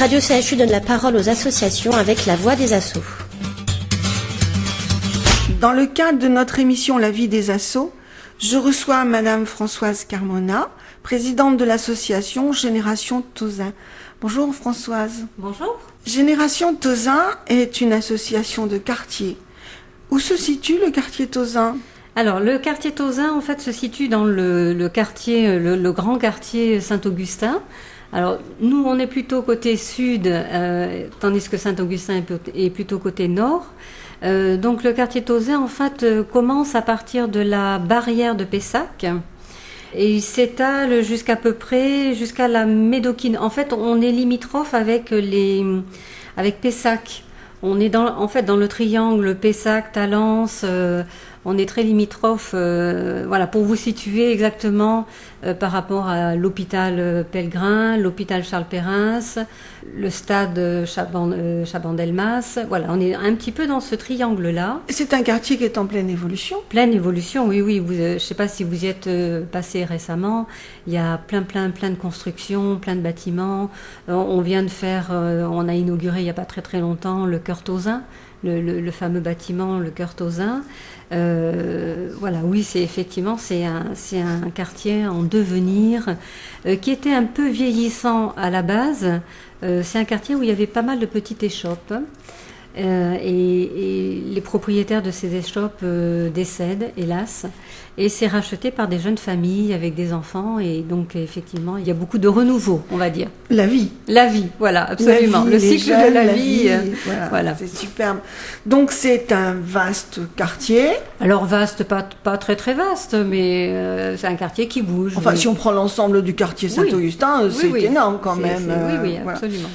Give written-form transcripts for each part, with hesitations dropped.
Radio CHU donne la parole aux associations avec la voix des assos. Dans le cadre de notre émission La vie des assos, je reçois Madame Françoise Carmona, présidente de l'association Génération Tauzin. Bonjour Françoise. Bonjour. Génération Tauzin est une association de quartier. Où se situe le quartier Tauzin ? Alors, le quartier Tauzin, en fait, se situe dans le quartier, le grand quartier Saint-Augustin. Alors, nous, on est plutôt côté sud, tandis que Saint-Augustin est plutôt côté nord. Donc, le quartier Tauzin, en fait, commence à partir de la barrière de Pessac et il s'étale jusqu'à la Médoquine. En fait, on est limitrophe avec Pessac. On est dans le triangle Pessac-Talence. On est très limitrophe, voilà, pour vous situer exactement par rapport à l'hôpital Pellegrin, l'hôpital Charles-Perrins, le stade Chaban-Delmas. Voilà, on est un petit peu dans ce triangle-là. C'est un quartier qui est en pleine évolution. Pleine évolution, oui. Je ne sais pas si vous y êtes passé récemment. Il y a plein de constructions, plein de bâtiments. On a inauguré il n'y a pas très longtemps le Cœur Tauzin. Le fameux bâtiment, le Cœur Tauzin. Voilà, oui, c'est un quartier en devenir qui était un peu vieillissant à la base. C'est un quartier où il y avait pas mal de petites échoppes. Et les propriétaires de ces échoppes décèdent, hélas, et c'est racheté par des jeunes familles avec des enfants, et donc effectivement il y a beaucoup de renouveau, on va dire. La vie, voilà, absolument. Le cycle de la vie, voilà. C'est superbe. Donc c'est un vaste quartier. Alors vaste, pas très vaste, mais c'est un quartier qui bouge. Enfin, si on prend l'ensemble du quartier Saint-Augustin, c'est énorme quand même. Oui, absolument.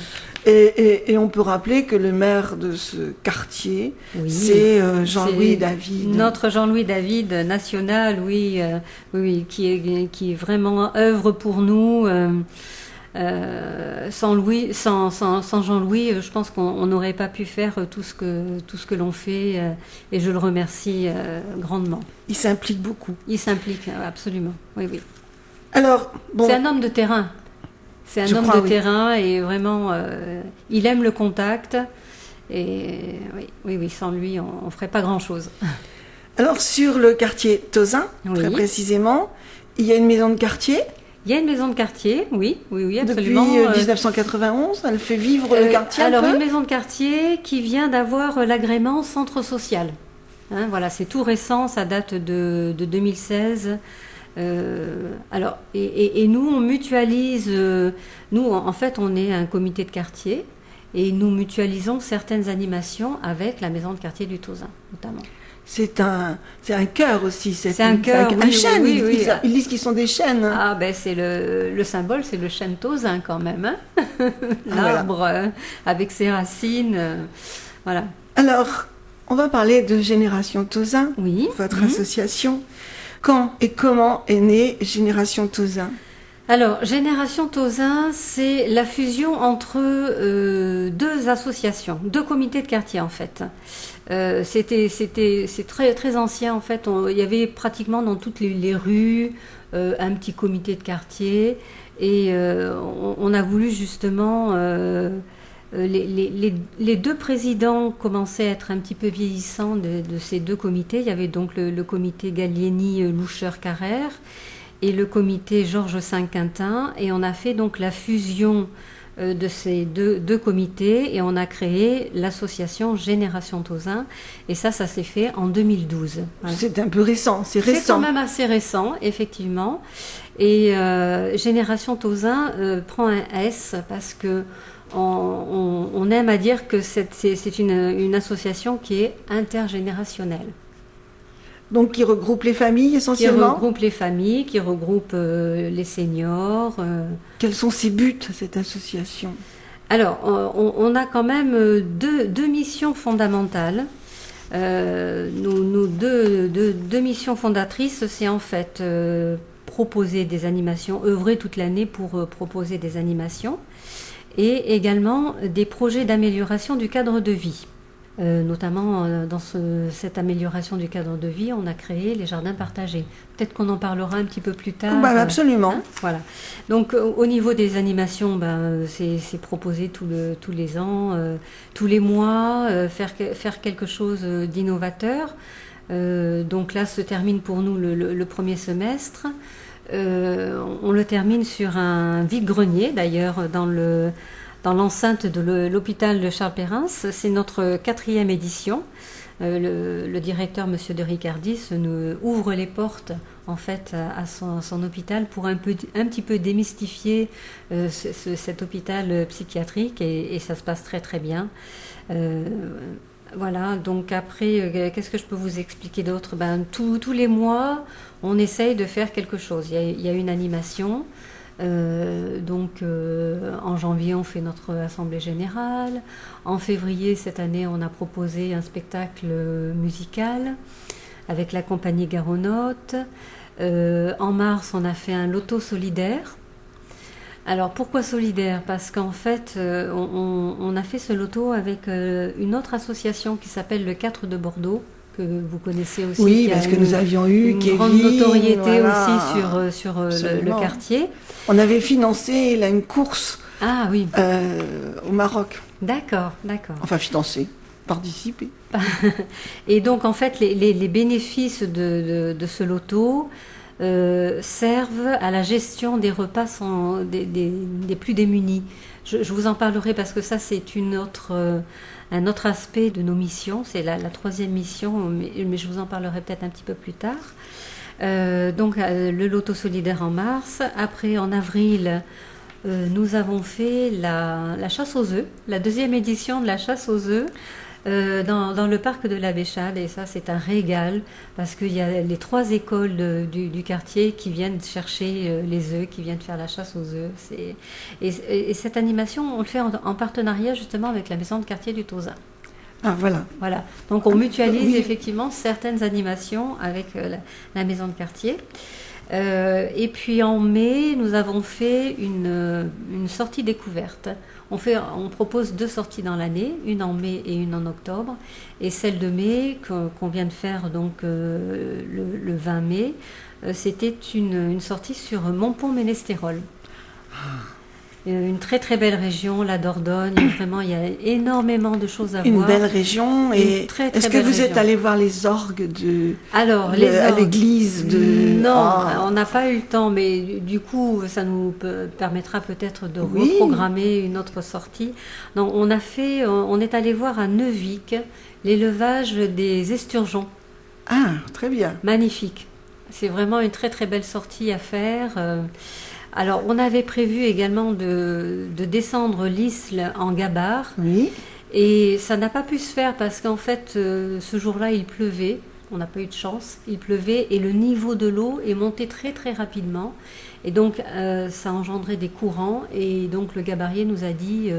Et on peut rappeler que le maire de ce quartier, c'est Jean-Louis David. Notre Jean-Louis David national, qui vraiment œuvre pour nous. Sans Jean-Louis, je pense qu'on n'aurait pas pu faire tout ce que l'on fait, et je le remercie grandement. Il s'implique beaucoup. Il s'implique, absolument. Oui. Alors, c'est un homme de terrain. C'est un homme de terrain et vraiment, il aime le contact. Et oui, sans lui, on ne ferait pas grand-chose. Alors, sur le quartier Tauzin, très précisément, il y a une maison de quartier. Il y a une maison de quartier, oui, absolument. Depuis 1991, elle fait vivre le quartier un peu. Une maison de quartier qui vient d'avoir l'agrément centre social. Voilà, c'est tout récent, ça date de 2016. Alors, et nous, on mutualise. Nous, en fait, on est un comité de quartier et nous mutualisons certaines animations avec la maison de quartier du Tauzin, notamment. C'est un cœur aussi. C'est un cœur, un chêne. Oui. Ils disent qu'ils sont des chênes. Ah, ben c'est le symbole, c'est le chêne Tauzin quand même. L'arbre avec ses racines. Voilà. Alors, on va parler de Génération Tauzin, votre association. Quand et comment est née Génération Tauzin ? Alors, Génération Tauzin, c'est la fusion entre deux associations, deux comités de quartier en fait. C'est très ancien en fait. Il y avait pratiquement dans toutes les rues un petit comité de quartier et on a voulu justement... Les deux présidents commençaient à être un petit peu vieillissants de ces deux comités. Il y avait donc le comité Gallieni-Loucheur-Carrère et le comité Georges V-Quintin. Et on a fait donc la fusion de ces deux comités et on a créé l'association Génération Tauzin. Et ça s'est fait en 2012. Voilà. C'est un peu récent, c'est récent. C'est quand même assez récent, effectivement. Et Génération Tauzin prend un S parce que on aime à dire que c'est une association qui est intergénérationnelle. Donc qui regroupe les familles essentiellement ? Qui regroupe les familles, qui regroupe les seniors. Quels sont ses buts, cette association ? Alors, on a quand même deux missions fondamentales. Nos deux missions fondatrices, c'est en fait proposer des animations, œuvrer toute l'année pour proposer des animations. Et également des projets d'amélioration du cadre de vie. Notamment dans cette amélioration du cadre de vie, on a créé les jardins partagés. Peut-être qu'on en parlera un petit peu plus tard. Absolument. Voilà. Donc au niveau des animations, c'est proposé tous les ans, tous les mois, faire quelque chose d'innovateur. Donc là se termine pour nous le premier semestre. On le termine sur un vide-grenier d'ailleurs dans l'enceinte de l'hôpital de Charles Perrins. C'est notre 4e édition. Le directeur, M. de Ricardis, nous ouvre les portes en fait à son hôpital pour un petit peu démystifier cet hôpital psychiatrique et ça se passe très très bien. Voilà, donc après, qu'est-ce que je peux vous expliquer d'autre? Tous les mois, on essaye de faire quelque chose. Il y a une animation. En janvier, on fait notre assemblée générale. En février, cette année, on a proposé un spectacle musical avec la compagnie Garonnotte. En mars, on a fait un loto solidaire. Alors, pourquoi solidaire? Parce qu'en fait, on a fait ce loto avec une autre association qui s'appelle le 4 de Bordeaux, que vous connaissez aussi. Oui, parce que nous avions eu une grande notoriété aussi sur le quartier. On avait financé une course au Maroc. D'accord. Enfin, financé, participé. Et donc, en fait, les bénéfices de ce loto servent à la gestion des repas des plus démunis. Je vous en parlerai parce que ça, c'est un autre aspect de nos missions. C'est la 3e mission, mais je vous en parlerai peut-être un petit peu plus tard. Le loto solidaire en mars. Après, en avril, nous avons fait la chasse aux œufs, la 2e édition de la chasse aux œufs. Dans le parc de la Béchade, et ça c'est un régal parce qu'il y a les 3 écoles du quartier qui viennent chercher les œufs, qui viennent faire la chasse aux œufs. Et cette animation, on le fait en partenariat justement avec la maison de quartier du Tauzin. Ah voilà. Voilà. Donc on mutualise effectivement certaines animations avec la maison de quartier. Et puis en mai, nous avons fait une sortie découverte. On propose 2 sorties dans l'année, une en mai et une en octobre. Et celle de mai, qu'on vient de faire donc le 20 mai, c'était une sortie sur Montpont-Ménestérol. Une très très belle région, la Dordogne. Vraiment, il y a énormément de choses à voir. Une belle région. Et très, très est-ce que vous êtes allé voir les orgues à l'église Non, on n'a pas eu le temps, mais du coup, ça nous permettra peut-être de reprogrammer une autre sortie. Non, on est allé voir à Neuvic l'élevage des esturgeons. Ah, très bien. Magnifique. C'est vraiment une très très belle sortie à faire. Alors, on avait prévu également de descendre l'Isle en Gabard. Oui. Et ça n'a pas pu se faire parce qu'en fait, ce jour-là, il pleuvait. On n'a pas eu de chance. Il pleuvait et le niveau de l'eau est monté très très rapidement. Et donc, ça a engendré des courants. Et donc, le gabarier nous a dit,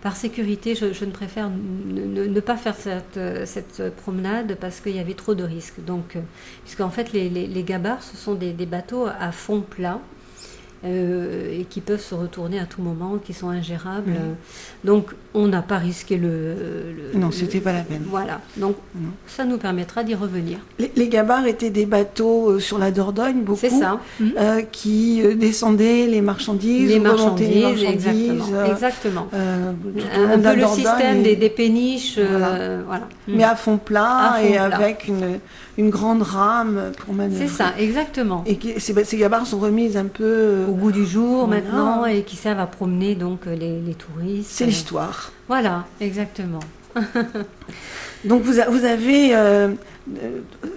par sécurité, je ne préfère ne pas faire cette promenade parce qu'il y avait trop de risques. Donc, puisqu'en fait, les gabards, ce sont des bateaux à fond plat. Et qui peuvent se retourner à tout moment, qui sont ingérables. Donc, on n'a pas risqué Non, c'était pas la peine. Voilà. Donc, ça nous permettra d'y revenir. Les gabards étaient des bateaux sur la Dordogne, beaucoup. C'est ça. Qui descendaient les marchandises. Exactement. Un peu le système des péniches. Voilà. Mais à fond plat avec une grande rame pour manœuvrer. C'est ça, exactement. Et ces gabards sont remises un peu au goût du jour maintenant et qui servent à promener donc les touristes. C'est l'histoire. Voilà, exactement. Donc vous avez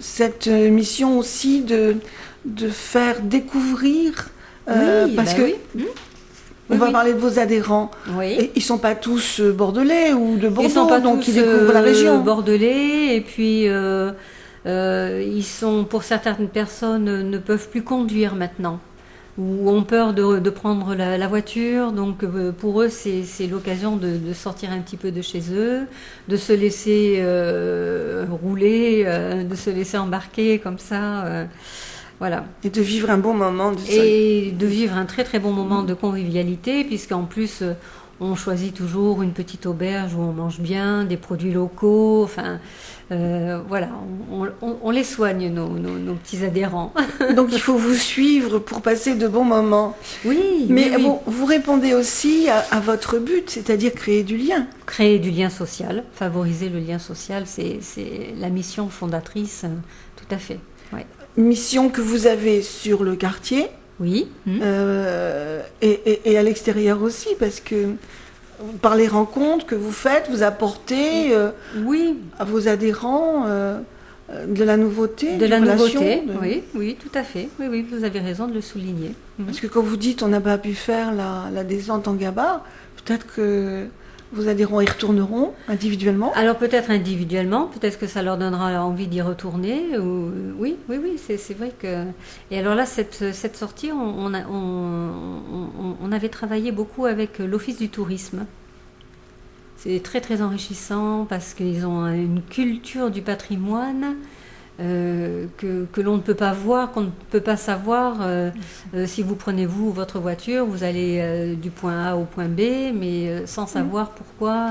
cette mission aussi de faire découvrir parce que on va parler de vos adhérents. Oui. Et ils sont pas tous bordelais ou de Bordeaux, ils sont pas donc tous, ils découvrent la région. Bordelais et puis ils sont, pour certaines personnes, ne peuvent plus conduire maintenant ou ont peur de prendre la voiture. Donc pour eux, c'est l'occasion de sortir un petit peu de chez eux, de se laisser rouler, de se laisser embarquer comme ça. Voilà. Et de vivre un bon moment. Et de vivre un très très bon moment de convivialité, puisqu'en plus, On choisit toujours une petite auberge où on mange bien, des produits locaux. Enfin, voilà, on les soigne, nos petits adhérents. Donc il faut vous suivre pour passer de bons moments. Oui, Mais oui, oui. vous répondez aussi à votre but, c'est-à-dire créer du lien. Créer du lien social, favoriser le lien social, c'est la mission fondatrice, tout à fait. Ouais. Mission que vous avez sur le quartier Oui. et à l'extérieur aussi, parce que par les rencontres que vous faites, vous apportez Oui. à vos adhérents de la nouveauté, De des la relations, nouveauté, oui, oui, tout à fait. Oui, oui, vous avez raison de le souligner. Parce que quand vous dites on n'a pas pu faire la descente en Gabard, peut-être que vos adhérents y retourneront individuellement. Alors peut-être individuellement, peut-être que ça leur donnera envie d'y retourner. Oui, oui, oui, c'est vrai que... Et alors là, cette sortie, on avait travaillé beaucoup avec l'Office du tourisme. C'est très très enrichissant parce qu'ils ont une culture du patrimoine que l'on ne peut pas voir, qu'on ne peut pas savoir. Si vous prenez votre voiture, vous allez du point A au point B, mais sans savoir pourquoi.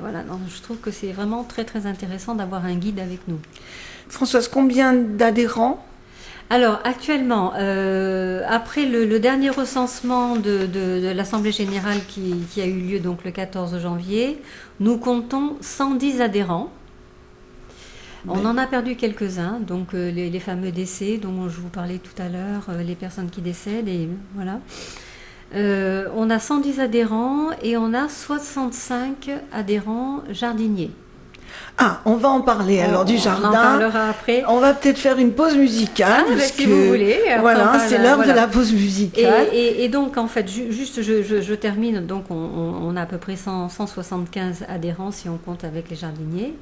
Voilà, non, je trouve que c'est vraiment très très intéressant d'avoir un guide avec nous. Françoise, combien d'adhérents ? Alors actuellement, après le dernier recensement de l'Assemblée générale qui a eu lieu donc le 14 janvier, nous comptons 110 adhérents. On en a perdu quelques-uns, donc les fameux décès dont je vous parlais tout à l'heure, les personnes qui décèdent, et voilà. On a 110 adhérents et on a 65 adhérents jardiniers. Ah, on va en parler alors du jardin. On en parlera après. On va peut-être faire une pause musicale. Si vous voulez. Voilà, c'est l'heure de la pause musicale. Et donc, en fait, juste, je termine. Donc, on a à peu près 175 adhérents si on compte avec les jardiniers.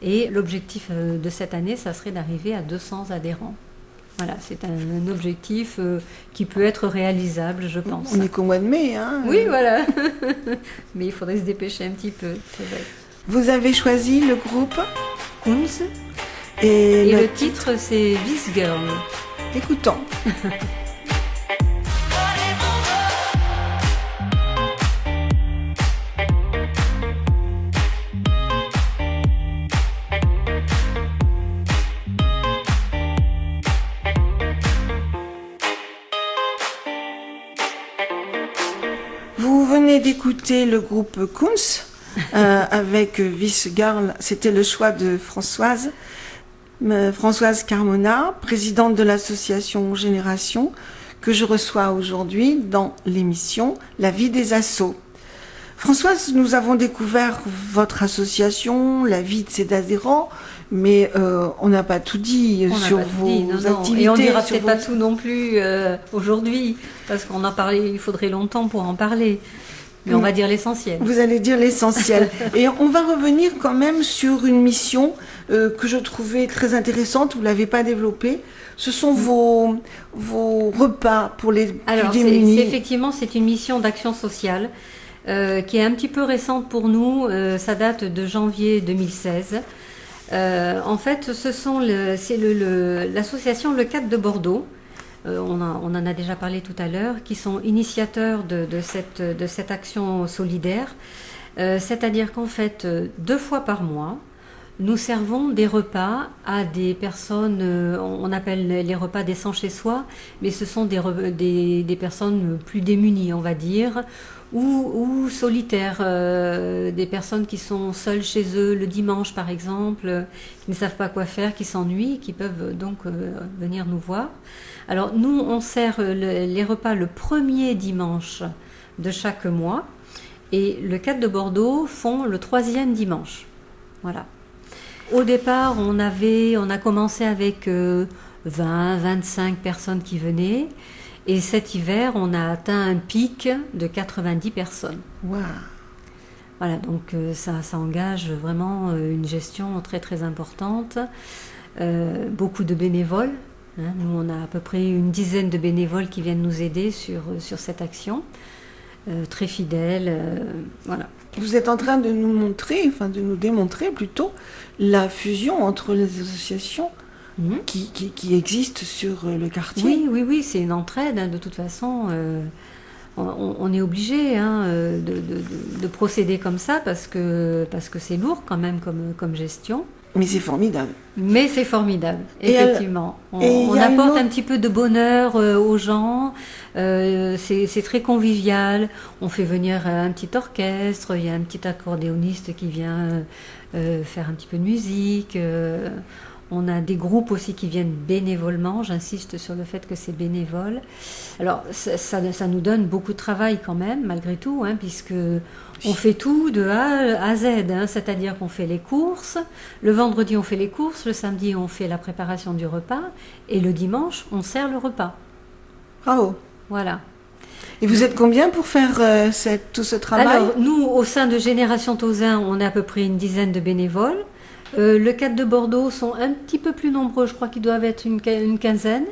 Et l'objectif de cette année, ça serait d'arriver à 200 adhérents. Voilà, c'est un objectif qui peut être réalisable, je pense. On n'est qu'au mois de mai, hein. Oui, voilà. Mais il faudrait se dépêcher un petit peu, c'est vrai. Vous avez choisi le groupe Kunz. Et le titre, c'est This Girl. Écoutons. Vous venez d'écouter le groupe Kunz. Avec This Girl, c'était le choix de Françoise Carmona, présidente de l'association Génération, que je reçois aujourd'hui dans l'émission La vie des assos. Françoise, nous avons découvert votre association, la vie de ses adhérents, mais on n'a pas tout dit sur vos activités. Et on ne dira peut-être pas tout non plus aujourd'hui, parce qu'on en parlait, il faudrait longtemps pour en parler. Mais on va dire l'essentiel. Vous allez dire l'essentiel. Et on va revenir quand même sur une mission que je trouvais très intéressante. Vous ne l'avez pas développée. Ce sont vos repas pour les plus démunis. Effectivement, c'est une mission d'action sociale qui est un petit peu récente pour nous. Ça date de janvier 2016. En fait, c'est l'association Le Cadre de Bordeaux. On en a déjà parlé tout à l'heure, qui sont initiateurs de cette action solidaire. C'est-à-dire qu'en fait, 2 fois par mois, nous servons des repas à des personnes, on appelle les repas des sans chez soi, mais ce sont des personnes plus démunies, on va dire, ou solitaires, des personnes qui sont seules chez eux le dimanche par exemple, qui ne savent pas quoi faire, qui s'ennuient, qui peuvent donc venir nous voir. Alors nous, on sert les repas le premier dimanche de chaque mois et le Cadre de Bordeaux font le 3e dimanche. Voilà. Au départ, on a commencé avec 20-25 personnes qui venaient. Et cet hiver, on a atteint un pic de 90 personnes. Wow. Voilà, donc ça engage vraiment une gestion très très importante. Beaucoup de bénévoles. Hein. Nous, on a à peu près une dizaine de bénévoles qui viennent nous aider sur cette action. Très fidèles. Voilà. Vous êtes en train de nous montrer, enfin de nous démontrer plutôt, la fusion entre les associations qui existent sur le quartier. Oui, c'est une entraide, hein, de toute façon. on est obligé de procéder comme ça parce que c'est lourd quand même comme gestion. Mais c'est formidable. Mais c'est formidable, effectivement. On apporte apporte un petit peu de bonheur aux gens, c'est très convivial. On fait venir un petit orchestre, il y a un petit accordéoniste qui vient faire un petit peu de musique. On a des groupes aussi qui viennent bénévolement, j'insiste sur le fait que c'est bénévole. Alors ça nous donne beaucoup de travail quand même, malgré tout, puisque on fait tout de A à Z, c'est-à-dire qu'on fait les courses, le vendredi on fait les courses, le samedi on fait la préparation du repas, et le dimanche on sert le repas. Bravo. Voilà. Et vous êtes combien pour faire tout ce travail? Alors nous, au sein de Génération Tauzin, on est à peu près une dizaine de bénévoles. Le cadre de Bordeaux sont un petit peu plus nombreux, je crois qu'ils doivent être une quinzaine.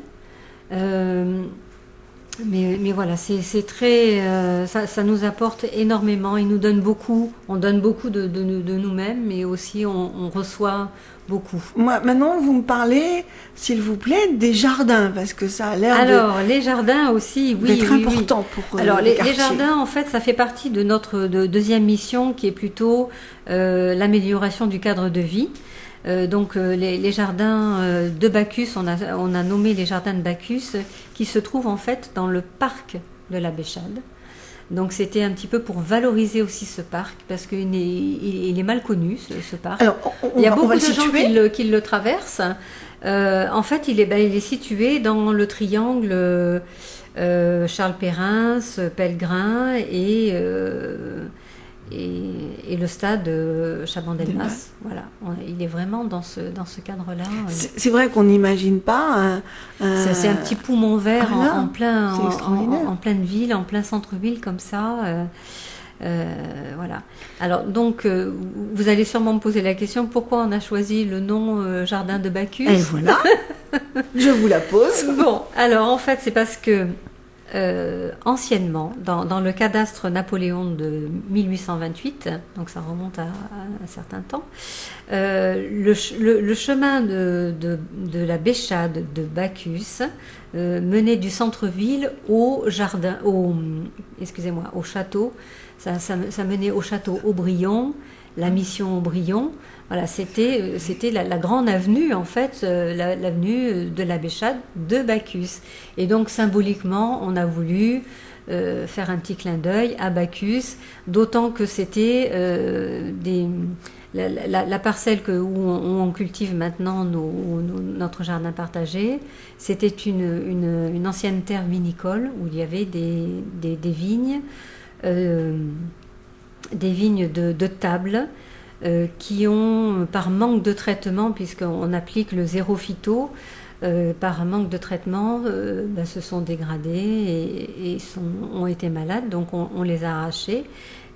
Mais voilà, c'est très, ça nous apporte énormément, ils nous donnent beaucoup, on donne beaucoup de nous-mêmes, mais aussi on reçoit beaucoup. Moi, maintenant, vous me parlez, s'il vous plaît, des jardins, parce que ça a l'air les jardins aussi, d'être important pour Alors, les jardins, en fait, ça fait partie de notre deuxième mission, qui est plutôt l'amélioration du cadre de vie. Donc les jardins de Bacchus, on a nommé les jardins de Bacchus, qui se trouvent en fait dans le parc de la Béchade. Donc c'était un petit peu pour valoriser aussi ce parc, parce qu'il est mal connu, ce parc. Alors, il y a beaucoup de gens qui le traversent. En fait, il est situé dans le triangle Charles Perrin, Pellegrin et le stade Chabandelmas. Voilà, il est vraiment dans ce cadre-là. C'est vrai qu'on n'imagine pas. C'est un petit poumon vert en pleine ville, en plein centre-ville comme ça. Voilà. Alors donc, vous allez sûrement me poser la question, pourquoi on a choisi le nom Jardin de Bacchus? Et voilà, je vous la pose. Bon, alors en fait, c'est parce que anciennement, dans le cadastre Napoléon de 1828, donc ça remonte à un certain temps, le chemin de la Béchade de Bacchus menait du centre-ville au jardin, au château. Ça menait au château Aubryon, la mission Aubryon. Voilà, c'était la grande avenue, en fait, l'avenue de la Béchade de Bacchus. Et donc, symboliquement, on a voulu faire un petit clin d'œil à Bacchus, d'autant que c'était la parcelle où on cultive maintenant notre jardin partagé. C'était une ancienne terre vinicole où il y avait des vignes, de table, qui ont, par manque de traitement, puisqu'on applique le zéro phyto, par manque de traitement, se sont dégradés et ont été malades, donc on les a arrachés.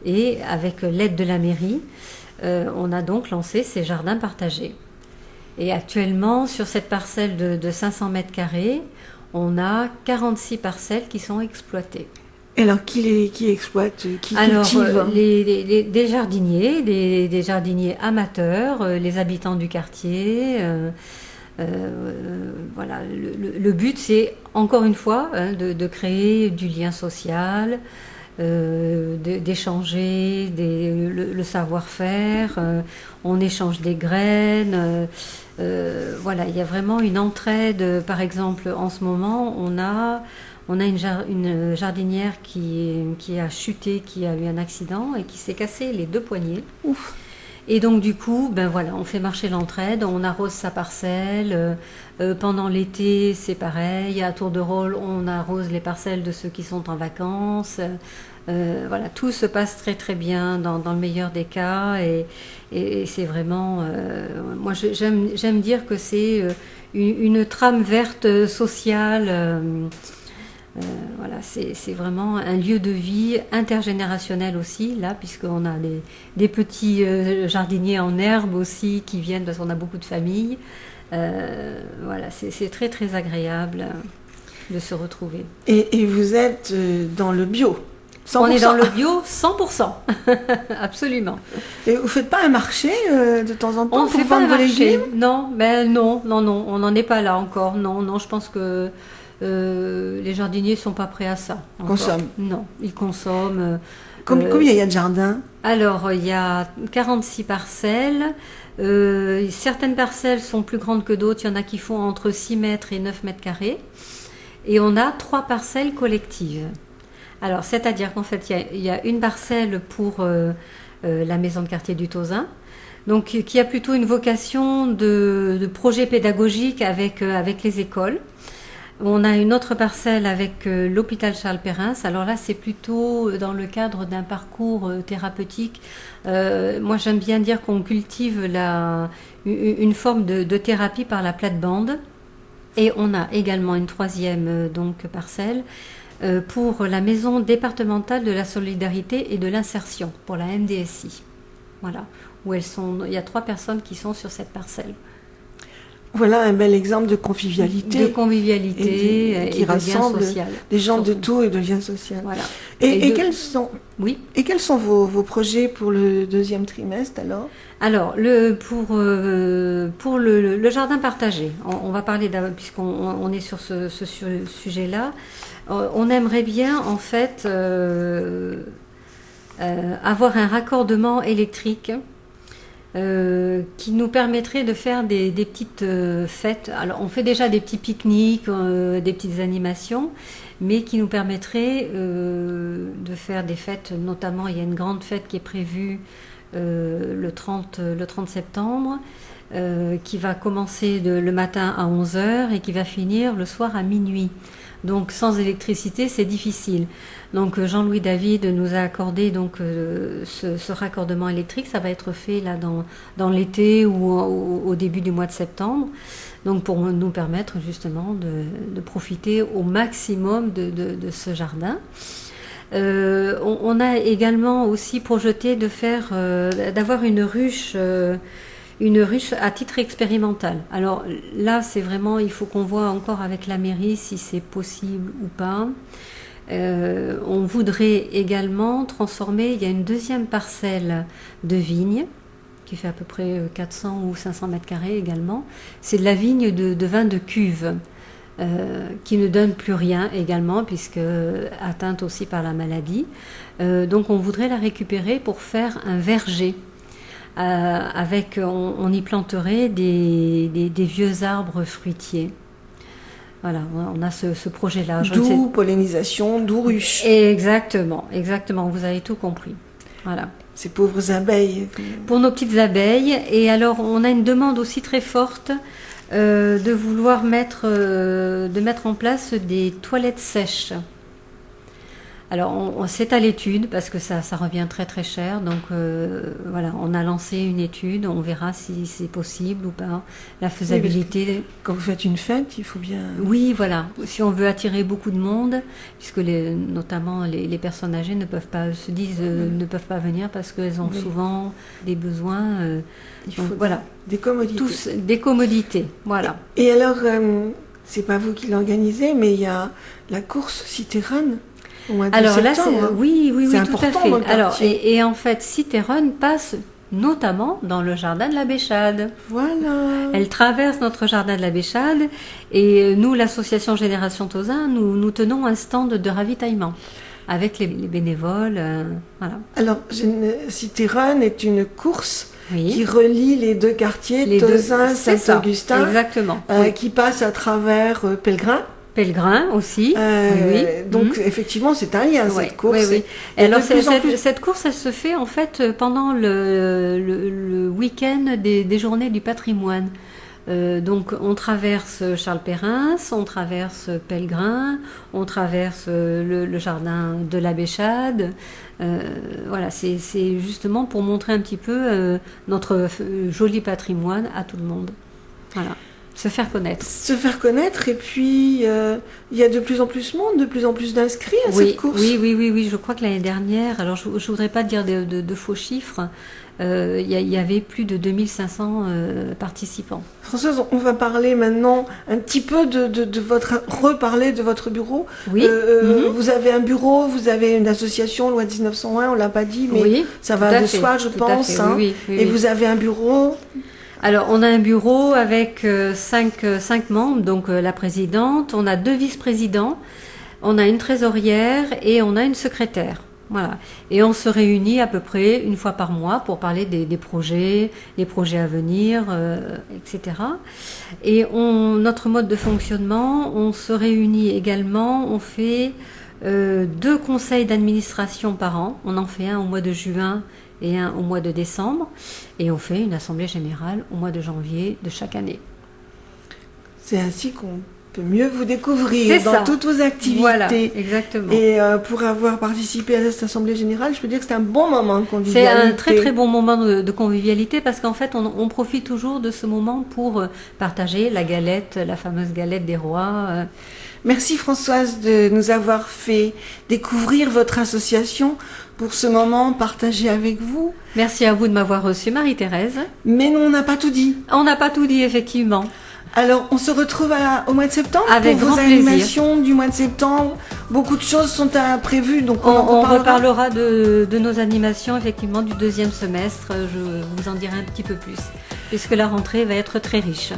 Et avec l'aide de la mairie, on a donc lancé ces jardins partagés. Et actuellement, sur cette parcelle de 500 mètres carrés, on a 46 parcelles qui sont exploitées. Et alors, qui exploite, qui cultive? Des jardiniers, des jardiniers amateurs, les habitants du quartier. Voilà, le but, c'est, encore une fois, de créer du lien social, d'échanger le savoir-faire. On échange des graines. Voilà, il y a vraiment une entraide. Par exemple, en ce moment, on a une jardinière qui a chuté, qui a eu un accident et qui s'est cassé les 2 poignets. Ouf. Et donc du coup, voilà, on fait marcher l'entraide, on arrose sa parcelle. Pendant l'été, c'est pareil, à tour de rôle, on arrose les parcelles de ceux qui sont en vacances. Voilà, tout se passe très très bien dans le meilleur des cas, et c'est vraiment, moi j'aime dire que c'est une trame verte sociale. Voilà, c'est vraiment un lieu de vie intergénérationnel aussi, là, puisqu'on a des petits jardiniers en herbe aussi qui viennent, parce qu'on a beaucoup de familles. Voilà, c'est très très agréable de se retrouver. Et vous êtes dans le bio? 100%. On est dans le bio 100%, absolument. Et vous ne faites pas un marché de temps en temps? On ne fait pas un marché, non, non, on n'en est pas là encore. Non, je pense que Les jardiniers sont pas prêts à ça. Encore. Consomment. Non, ils consomment. Combien il y a de jardins? Alors, il y a 46 parcelles. Certaines parcelles sont plus grandes que d'autres. Il y en a qui font entre 6 mètres et 9 mètres carrés. Et on a 3 parcelles collectives. Alors, c'est-à-dire qu'en fait, il y a une parcelle pour la maison de quartier du Tauzin, donc qui a plutôt une vocation de projet pédagogique avec les écoles. On a une autre parcelle avec l'hôpital Charles Perrin. Alors là, c'est plutôt dans le cadre d'un parcours thérapeutique. Moi, j'aime bien dire qu'on cultive une forme de thérapie par la plate-bande. Et on a également une troisième parcelle pour la maison départementale de la solidarité et de l'insertion, pour la MDSI. Voilà, où il y a 3 personnes qui sont sur cette parcelle. Voilà un bel exemple de convivialité. De convivialité qui et de lien rassemble social. des gens surtout. de tout et de lien social. Voilà. Quels sont, oui. Et quels sont vos projets pour le 2e trimestre alors? Alors, pour le jardin partagé, on va parler, puisqu'on est sur ce sujet-là, on aimerait bien en fait avoir un raccordement électrique qui nous permettrait de faire des petites fêtes. Alors, on fait déjà des petits pique-niques, des petites animations, mais qui nous permettrait de faire des fêtes. Notamment, il y a une grande fête qui est prévue le 30 septembre, qui va commencer le matin à 11h et qui va finir le soir à minuit. Donc sans électricité, c'est difficile. Donc Jean-Louis David nous a accordé ce raccordement électrique. Ça va être fait là dans l'été ou au début du mois de septembre. Donc pour nous permettre justement de profiter au maximum de ce jardin. On a également aussi projeté d'avoir une ruche à titre expérimental. Alors là, c'est vraiment, il faut qu'on voit encore avec la mairie si c'est possible ou pas. On voudrait également transformer, il y a une 2e parcelle de vigne qui fait à peu près 400 ou 500 mètres carrés également. C'est de la vigne de vin de cuve. Qui ne donne plus rien également, puisque atteinte aussi par la maladie. Donc on voudrait la récupérer pour faire un verger. On y planterait des vieux arbres fruitiers. Voilà, on a ce projet-là. D'où pollinisation, d'où ruche. Exactement, vous avez tout compris. Voilà. Ces pauvres abeilles. Pour nos petites abeilles. Et alors, on a une demande aussi très forte de vouloir mettre en place des toilettes sèches. Alors, c'est à l'étude parce que ça revient très très cher. Donc voilà, on a lancé une étude. On verra si c'est possible ou pas. La faisabilité. Oui, quand vous faites une fête, il faut bien. Oui, voilà. Si on veut attirer beaucoup de monde, puisque notamment les personnes âgées ne peuvent pas ne peuvent pas venir parce qu'elles ont souvent des besoins. Il faut donc, voilà. Des commodités. Tous des commodités. Voilà. Et alors, c'est pas vous qui l'organisez, mais il y a la course Cité-Run. Alors là, oui, tout à fait. Alors, et en fait, Cité-Run passe notamment dans le jardin de la Béchade. Voilà. Elle traverse notre jardin de la Béchade et nous, l'association Génération Tauzin, nous tenons un stand de ravitaillement avec les bénévoles. Voilà. Alors, Cité-Run est une course oui. qui relie les 2 quartiers, Tauzin, Saint-Augustin, exactement. qui passe à travers Pèlerin aussi. Oui. Donc effectivement, c'est un lien cette course. Oui. Et alors cette course, elle se fait en fait pendant le week-end des journées du patrimoine. Donc on traverse Charles Perrin, on traverse Pèlerin, on traverse le jardin de la Béchade. Voilà, c'est justement pour montrer un petit peu notre joli patrimoine à tout le monde. Voilà. Se faire connaître et puis il y a de plus en plus de monde, de plus en plus d'inscrits à cette course. Oui, je crois que l'année dernière, alors je voudrais pas dire de faux chiffres, il y avait plus de 2500 participants. Françoise, on va parler maintenant un petit peu reparler de votre bureau. Oui. Vous avez un bureau, vous avez une association, loi 1901, on l'a pas dit, mais oui, ça va de soi, je pense. Oui. Et vous avez un bureau. Alors, on a un bureau avec cinq membres, donc la présidente, on a 2 vice-présidents, on a une trésorière et on a une secrétaire. Voilà. Et on se réunit à peu près une fois par mois pour parler des projets, les projets à venir, etc. Et notre mode de fonctionnement, on se réunit également, on fait 2 conseils d'administration par an. On en fait un au mois de juin et un au mois de décembre. Et on fait une assemblée générale au mois de janvier de chaque année. C'est ainsi qu'on peut mieux vous découvrir dans toutes vos activités. Voilà, exactement. Et pour avoir participé à cette assemblée générale, je peux dire que c'est un bon moment de convivialité. C'est un très très bon moment de convivialité parce qu'en fait on profite toujours de ce moment pour partager la galette, la fameuse galette des rois. Merci Françoise de nous avoir fait découvrir votre association pour ce moment partagé avec vous. Merci à vous de m'avoir reçue, Marie-Thérèse. Mais non, on n'a pas tout dit. On n'a pas tout dit, effectivement. Alors, on se retrouve au mois de septembre avec pour vos animations du mois de septembre. Beaucoup de choses sont prévues, donc on reparlera de nos animations, effectivement, du 2e semestre. Je vous en dirai un petit peu plus, puisque la rentrée va être très riche.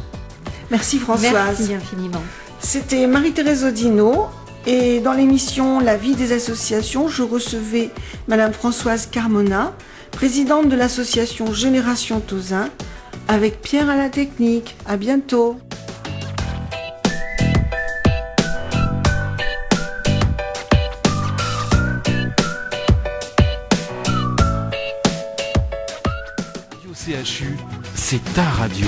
Merci Françoise. Merci infiniment. C'était Marie-Thérèse Audineau. Et dans l'émission La vie des associations, je recevais Madame Françoise Carmona, présidente de l'association Génération Tauzin, avec Pierre à la technique. À bientôt. Radio CHU, c'est ta radio.